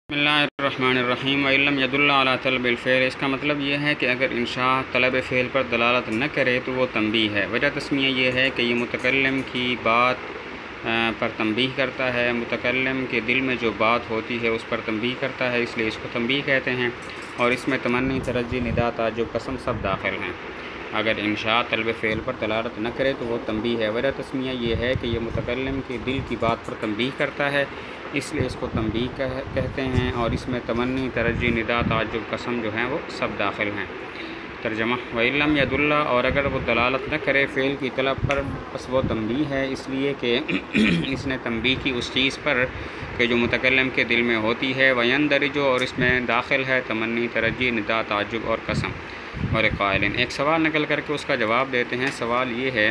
بسم اللہ الرحمن الرحیم وَإِلَّمْ يَدُلَّ عَلَى طَلْبِ الْفِعْلِ، اس کا مطلب یہ ہے کہ اگر انشاء طلب فعل پر دلالت نہ کرے تو وہ تنبیہ ہے۔ وجہ تسمیہ یہ ہے کہ یہ متکلم کی بات پر تنبیہ کرتا ہے، متکلم کے دل میں جو بات ہوتی ہے اس پر تنبیہ کرتا ہے، اس لیے اس کو تنبیہ کہتے ہیں، اور اس میں تمنی، ترجی، ندا، تعجب، قسم سب داخل ہیں۔ اگر انشاء طلب فعل پر دلالت نہ کرے تو وہ تنبیہ ہے۔ وجہ تسمیہ یہ ہے کہ یہ متکلم کے دل کی بات پر تنبیہ کرتا ہے، اس لیے اس کو تنبیہ کہتے ہیں، اور اس میں تمنی، ترجی، ندا، تعجب، قسم جو ہیں وہ سب داخل ہیں۔ ترجمہ: وَإِلَّمْ يَدُلَّ، اور اگر وہ دلالت نہ کرے فعل کی طلب پر، بس وہ تنبیہ ہے، اس لیے کہ اس نے تنبیہ کی اس چیز پر کہ جو متکلم کے دل میں ہوتی ہے، وَيَنْدَرِجُ، اور اس میں داخل ہے تمنی، ترجی، ندا، تعجب اور قسم۔ وَلِقَائِلٍ، ایک سوال نقل کر کے اس کا جواب دیتے ہیں۔ سوال یہ ہے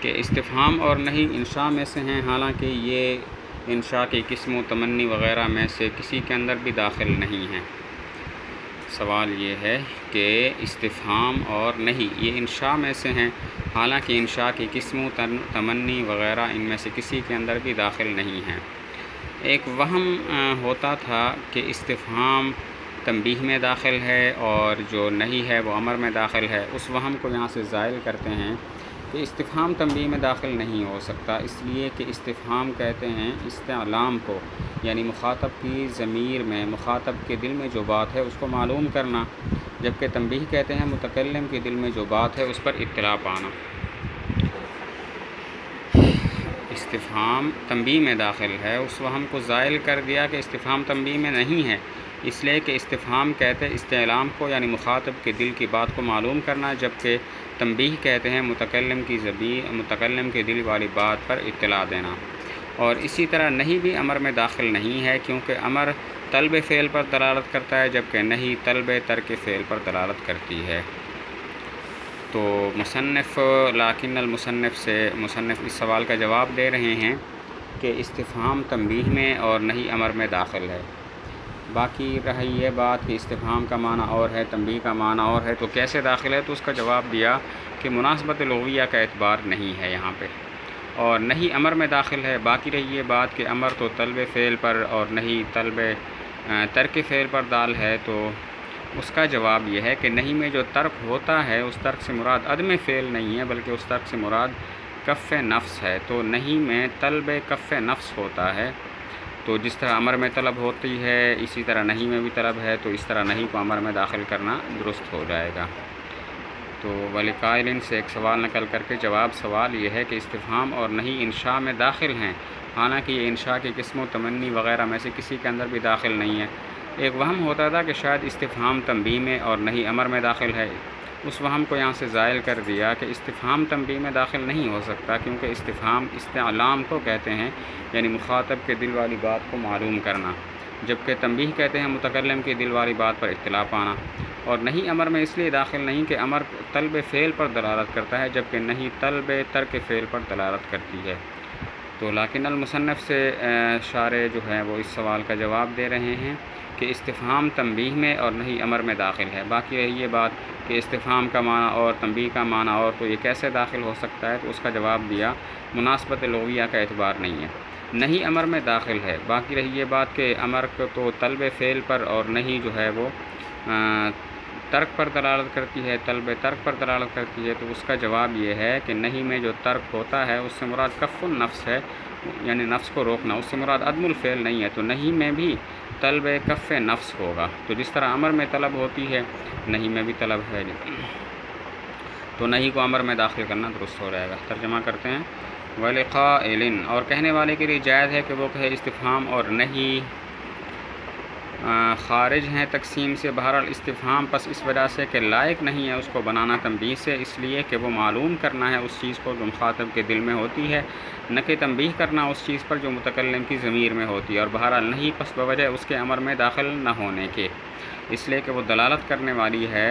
کہ استفہام اور نہیں انشاء میں سے ہیں، حالانکہ یہ انشاء کی قسم و تمنی وغیرہ میں سے کسی کے اندر بھی داخل نہیں ہیں۔ سوال یہ ہے کہ استفہام اور نہیں یہ انشاء میں سے ہیں، حالانکہ انشاء کی قسم و تمنی وغیرہ ان میں سے کسی کے اندر بھی داخل نہیں ہیں۔ ایک وہم ہوتا تھا کہ استفہام تنبیہ میں داخل ہے اور جو نہیں ہے وہ امر میں داخل ہے۔ اس وہم کو یہاں سے زائل کرتے ہیں کہ استفہام تنبیہ میں داخل نہیں ہو سکتا، اس لیے کہ استفہام کہتے ہیں استعلام کو، یعنی مخاطب کی ضمیر میں مخاطب کے دل میں جو بات ہے اس کو معلوم کرنا، جبکہ تنبیہ کہتے ہیں متکلم کے دل میں جو بات ہے اس پر اطلاع پانا۔ استفہام تنبیہ میں داخل ہے، اس وہم کو زائل کر دیا کہ استفہام تنبیہ میں نہیں ہے، اس لیے کہ استفہام کہتے استعلام کو، یعنی مخاطب کے دل کی بات کو معلوم کرنا، جبکہ تنبیہ کہتے ہیں متکلم کے دل والی بات پر اطلاع دینا۔ اور اسی طرح نہیں بھی امر میں داخل نہیں ہے، کیونکہ امر طلب فعل پر دلالت کرتا ہے، جبکہ نہیں طلب ترک فعل پر دلالت کرتی ہے۔ تو مصنف اس سوال کا جواب دے رہے ہیں کہ استفہام تنبیہ میں اور نہیں امر میں داخل ہے۔ باقی رہی یہ بات کہ استفہام کا معنی اور ہے، تنبیہ کا معنی اور ہے، تو کیسے داخل ہے؟ تو اس کا جواب دیا کہ مناسبت لغویہ کا اعتبار نہیں ہے یہاں پہ، اور نہیں امر میں داخل ہے۔ باقی رہی یہ بات کہ امر تو طلب فعل پر اور نہیں طلب ترک فعل پر دال ہے، تو اس کا جواب یہ ہے کہ نہیں میں جو ترک ہوتا ہے اس ترک سے مراد عدم فعل نہیں ہے، بلکہ اس ترک سے مراد کف نفس ہے۔ تو نہیں میں طلب کف نفس ہوتا ہے، تو جس طرح امر میں طلب ہوتی ہے اسی طرح نہیں میں بھی طلب ہے، تو اس طرح نہیں کو امر میں داخل کرنا درست ہو جائے گا۔ تو وَلِقَائِلٍ سے ایک سوال نقل کر کے جواب سوال یہ ہے کہ استفہام اور نہیں انشاء میں داخل ہیں، حالانکہ یہ انشاء کی قسم و تمنی وغیرہ میں سے کسی کے اندر بھی داخل نہیں ہے۔ ایک وہم ہوتا تھا کہ شاید استفہام تنبیہ میں اور نہیں امر میں داخل ہے، اس وہم کو یہاں سے زائل کر دیا کہ استفہام تنبیہ میں داخل نہیں ہو سکتا، کیونکہ استفہام استعلام کو کہتے ہیں، یعنی مخاطب کے دل والی بات کو معلوم کرنا، جبکہ تنبیہ کہتے ہیں متکلم کے دل والی بات پر اطلاع پانا۔ اور نہیں امر میں اس لیے داخل نہیں کہ امر طلب فعل پر دلالت کرتا ہے، جبکہ نہیں طلب ترک فعل پر دلالت کرتی ہے۔ تو لیکن المصنف سے شارح جو ہے وہ اس سوال کا جواب دے رہے ہیں کہ استفہام تنبیہ میں اور نہیں امر میں داخل ہے۔ باقی رہی یہ بات کہ استفہام کا معنی اور تنبیہ کا معنی اور، تو یہ کیسے داخل ہو سکتا ہے؟ تو اس کا جواب دیا مناسبت لغویہ کا اعتبار نہیں ہے، نہیں امر میں داخل ہے۔ باقی رہی یہ بات کہ امر کو تو طلب فعل پر اور نہیں جو ہے وہ ترک پر دلالت کرتی ہے، طلب ترک پر دلالت کرتی ہے، تو اس کا جواب یہ ہے کہ نہیں میں جو ترک ہوتا ہے اس سے مراد کف النفس ہے، یعنی نفس کو روکنا، اس سے مراد عدم الفعل نہیں ہے، تو نہیں میں بھی طلب کف نفس ہوگا۔ تو جس طرح امر میں طلب ہوتی ہے نہیں میں بھی طلب ہے، تو نہیں کو امر میں داخل کرنا درست ہو جائے گا۔ ترجمہ کرتے ہیں۔ وَلِقَائِلٍ، اور کہنے والے کے لیے جائز ہے کہ وہ کہے استفہام اور نہیں خارج ہیں تقسیم سے، بہرحال استفہام پس اس وجہ سے کہ لائق نہیں ہے اس کو بنانا تنبیہ سے، اس لیے کہ وہ معلوم کرنا ہے اس چیز کو جو مخاطب کے دل میں ہوتی ہے، نہ کہ تنبیہ کرنا اس چیز پر جو متکلم کی ضمیر میں ہوتی ہے، اور بہرحال نہیں پس بوجہ اس کے امر میں داخل نہ ہونے کے، اس لیے کہ وہ دلالت کرنے والی ہے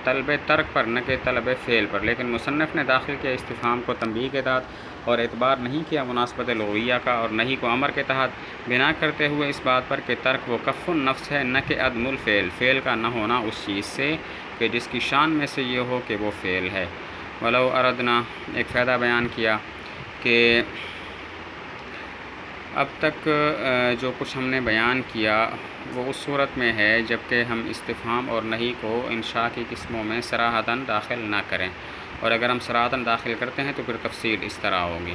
طلب ترک پر نہ کہ طلب فعل پر۔ لیکن مصنف نے داخل کیا استفہام کو تنبیہ کے تحت اور اعتبار نہیں کیا مناسبت لغویہ کا، اور نہیں کو امر کے تحت، بنا کرتے ہوئے اس بات پر کہ ترک وہ کف النفس ہے، نہ کہ عدم الفعل، فعل کا نہ ہونا اس چیز سے کہ جس کی شان میں سے یہ ہو کہ وہ فعل ہے۔ وَلَوْ أَرَدْنَا، ایک فائدہ بیان کیا کہ اب تک جو کچھ ہم نے بیان کیا وہ اس صورت میں ہے جب کہ ہم استفہام اور نہی کو انشاء کی قسموں میں صراحتاً داخل نہ کریں، اور اگر ہم صراحتاً داخل کرتے ہیں تو پھر تفصیل اس طرح ہوگی۔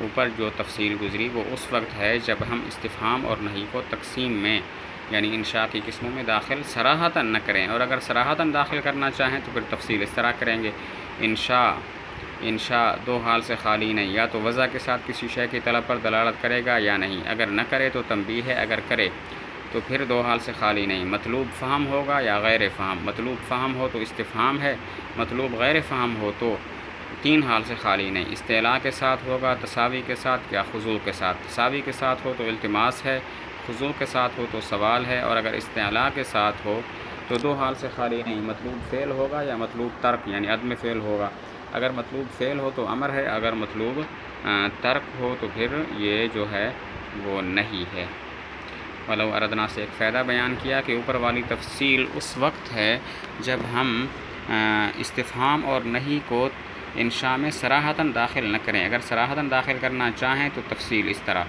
اوپر جو تفصیل گزری وہ اس وقت ہے جب ہم استفہام اور نہی کو تقسیم میں یعنی انشاء کی قسموں میں داخل صراحتاً نہ کریں، اور اگر صراحتاً داخل کرنا چاہیں تو پھر تفصیل اس طرح کریں گے۔ انشاء دو حال سے خالی نہیں، یا تو وضع کے ساتھ کسی شے کی طلب پر دلالت کرے گا یا نہیں، اگر نہ کرے تو تنبیہ ہے، اگر کرے تو پھر دو حال سے خالی نہیں، مطلوب فہم ہوگا یا غیر فہم، مطلوب فہم ہو تو استفہام ہے، مطلوب غیر فہم ہو تو تین حال سے خالی نہیں، استعلاء کے ساتھ ہوگا، تساوی کے ساتھ یا خضوع کے ساتھ، تساوی کے ساتھ ہو تو التماس ہے، خضوع کے ساتھ ہو تو سوال ہے، اور اگر استعلاء کے ساتھ ہو تو دو حال سے خالی نہیں، مطلوب فعل ہوگا یا مطلوب ترک یعنی عدم فعل ہوگا، اگر مطلوب فعل ہو تو امر ہے، اگر مطلوب ترک ہو تو پھر یہ جو ہے وہ نہیں ہے۔ ولو اردنا سے ایک فائدہ بیان کیا کہ اوپر والی تفصیل اس وقت ہے جب ہم استفہام اور نہی کو انشاء میں صراحتاً داخل نہ کریں، اگر صراحتاً داخل کرنا چاہیں تو تفصیل اس طرح،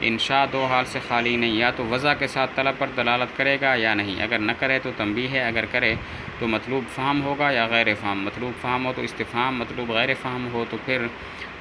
انشاء دو حال سے خالی نہیں، یا تو وضع کے ساتھ طلب پر دلالت کرے گا یا نہیں، اگر نہ کرے تو تنبیہ ہے، اگر کرے تو مطلوب فہم ہوگا یا غیر فہم، مطلوب فہم ہو تو استفہام، مطلوب غیر فہم ہو تو پھر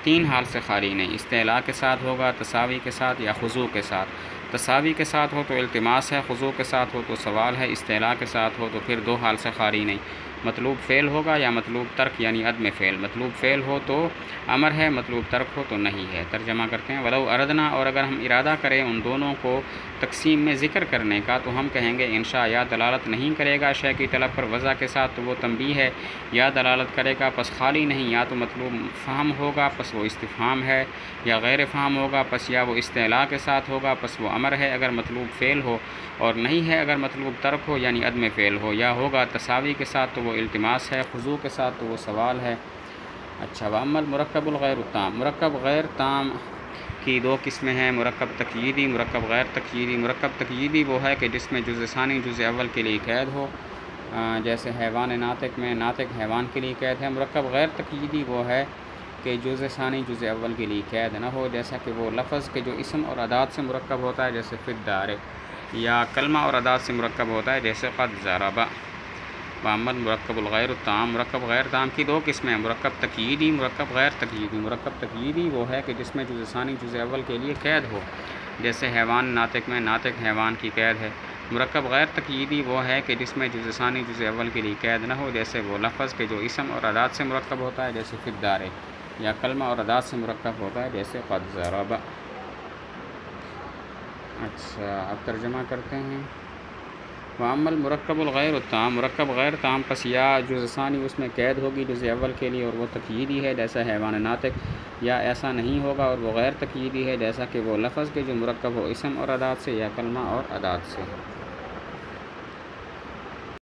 تین حال سے خالی نہیں، استعلاء کے ساتھ ہوگا، تساوی کے ساتھ یا خضوع کے ساتھ، تساوی کے ساتھ ہو تو التماس ہے، خضوع کے ساتھ ہو تو سوال ہے، استعلاء کے ساتھ ہو تو پھر دو حال سے خالی نہیں، مطلوب فعل ہوگا یا مطلوب ترک یعنی عدم فعل، مطلوب فعل ہو تو امر ہے، مطلوب ترک ہو تو نہیں ہے۔ ترجمہ کرتے ہیں، ولو اردنا، اور اگر ہم ارادہ کریں ان دونوں کو تقسیم میں ذکر کرنے کا تو ہم کہیں گے انشاء یا دلالت نہیں کرے گا شے کی طلب پر وضع کے ساتھ تو وہ تنبیہ ہے، یا دلالت کرے گا پس خالی نہیں، یا تو مطلوب فہم ہوگا پس وہ استفہام ہے، یا غیر فہم ہوگا پس یا وہ استعلاء کے ساتھ ہوگا پس وہ امر ہے اگر مطلوب فعل ہو، اور نہیں ہے اگر مطلوب ترک ہو یعنی عدم فعل ہو، یا ہوگا تساوی کے ساتھ تو وہ التماس ہے، خضوع کے ساتھ تو وہ سوال ہے۔ اچھا، وَأَمَّا الْمُرَكَّبُ الْغَيْرُ التَّامُ، مرکب غیر تام کی دو قسمیں ہیں، مرکب تقییدی، مرکب غیر تقییدی۔ مرکب تقییدی وہ ہے کہ جس میں جزء ثانی جزء اول کے لیے قید ہو، جیسے حیوان ناطق میں ناطق حیوان کے لیے قید ہے۔ مرکب غیر تقییدی وہ ہے کہ جزء ثانی جزء اول کے لیے قید نہ ہو، جیسا کہ وہ لفظ کے جو اسم اور ادات سے مرکب ہوتا ہے جیسے فی الدار، یا کلمہ اور ادات سے مرکب ہوتا ہے جیسے قد ضرب۔ وَأَمَّا الْمُرَكَّبُ الْغَيْرُ التَّامُ، مرکب غیر تام کی دو قسمیں ہیں، مرکب تقییدی، مرکب غیر تقییدی۔ مرکب تقییدی وہ ہے کہ جس میں جزء ثانی جزء اول کے لیے قید ہو، جیسے حیوان ناطق میں ناطق حیوان کی قید ہے۔ مرکب غیر تقییدی وہ ہے کہ جس میں جزء ثانی جزء اول کے لیے قید نہ ہو، جیسے وہ لفظ کے جو اسم اور ادات سے مرکب ہوتا ہے جیسے فی الدار، یا کلمہ اور ادات سے مرکب ہوتا ہے جیسے قد ضرب۔ اچھا، اب ترجمہ کرتے ہیں۔ وَأَمَّا الْمُرَكَّبُ الْغَيْرُ التَّامُ، مرکب غیر تام پس یا جزء ثانی اس میں قید ہوگی جزء اول کے لیے اور وہ تقییدی ہے جیسا حیوان ناطق، یا ایسا نہیں ہوگا اور وہ غیر تقییدی ہے جیسا کہ وہ لفظ کے جو مرکب ہو اسم اور ادات سے یا کلمہ اور ادات سے۔